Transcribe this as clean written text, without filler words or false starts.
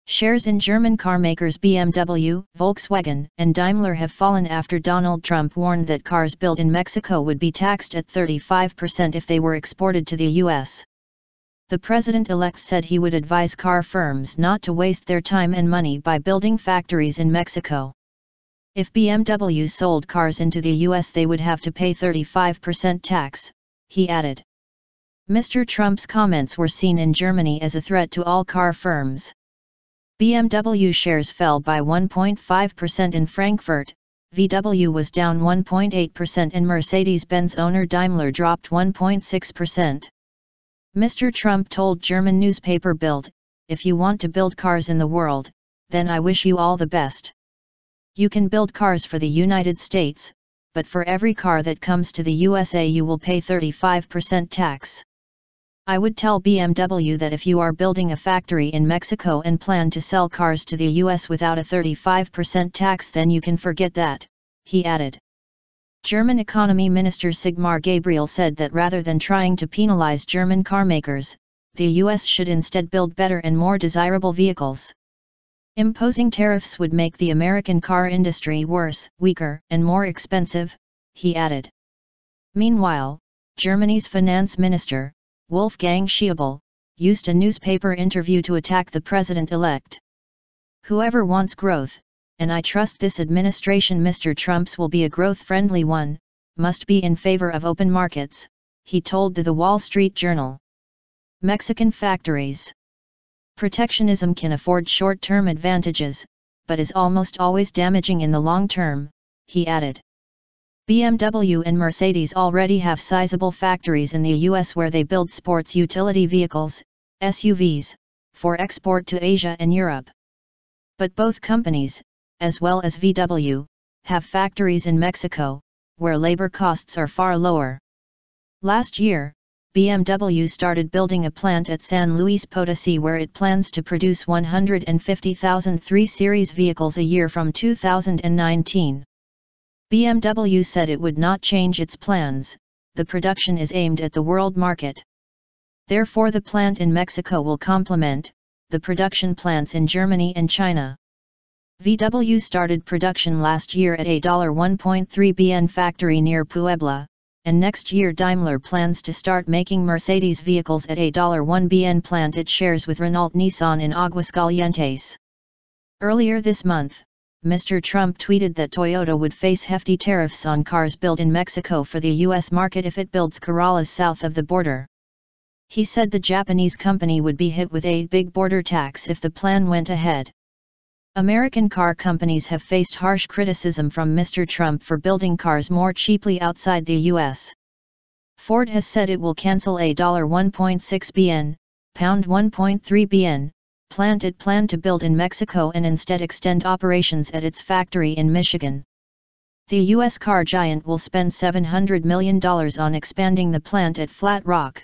Shares in German carmakers BMW, Volkswagen, and Daimler have fallen after Donald Trump warned that cars built in Mexico would be taxed at 35% if they were exported to the U.S. The president-elect said he would advise car firms not to waste their time and money by building factories in Mexico. If BMW sold cars into the U.S., they would have to pay 35% tax, he added. Mr. Trump's comments were seen in Germany as a threat to all car firms. BMW shares fell by 1.5% in Frankfurt, VW was down 1.8% and Mercedes Benz owner Daimler dropped 1.6%. Mr. Trump told German newspaper Bild, "If you want to build cars in the world, then I wish you all the best. You can build cars for the United States, but for every car that comes to the USA you will pay 35% tax. I would tell BMW that if you are building a factory in Mexico and plan to sell cars to the US without a 35% tax, then you can forget that," he added. German Economy Minister Sigmar Gabriel said that rather than trying to penalize German carmakers, the US should instead build better and more desirable vehicles. Imposing tariffs would make the American car industry worse, weaker, and more expensive, he added. Meanwhile, Germany's finance minister, Wolfgang Schäuble, used a newspaper interview to attack the president-elect. "Whoever wants growth, and I trust this administration Mr. Trump's will be a growth-friendly one, must be in favor of open markets," he told The Wall Street Journal. Mexican factories. Protectionism can afford short-term advantages, but is almost always damaging in the long term, he added. BMW and Mercedes already have sizable factories in the US where they build sports utility vehicles, SUVs, for export to Asia and Europe. But both companies, as well as VW, have factories in Mexico, where labor costs are far lower. Last year, BMW started building a plant at San Luis Potosí where it plans to produce 150,000 3 Series vehicles a year from 2019. BMW said it would not change its plans. The production is aimed at the world market. Therefore the plant in Mexico will complement the production plants in Germany and China. VW started production last year at a $1.3 billion factory near Puebla, and next year Daimler plans to start making Mercedes vehicles at a $1 billion plant it shares with Renault Nissan in Aguascalientes. Earlier this month, Mr. Trump tweeted that Toyota would face hefty tariffs on cars built in Mexico for the U.S. market if it builds Corollas south of the border. He said the Japanese company would be hit with a big border tax if the plan went ahead. American car companies have faced harsh criticism from Mr. Trump for building cars more cheaply outside the U.S. Ford has said it will cancel a $1.6 billion, £1.3 billion, plant it planned to build in Mexico and instead extend operations at its factory in Michigan. The U.S. car giant will spend $700 million on expanding the plant at Flat Rock,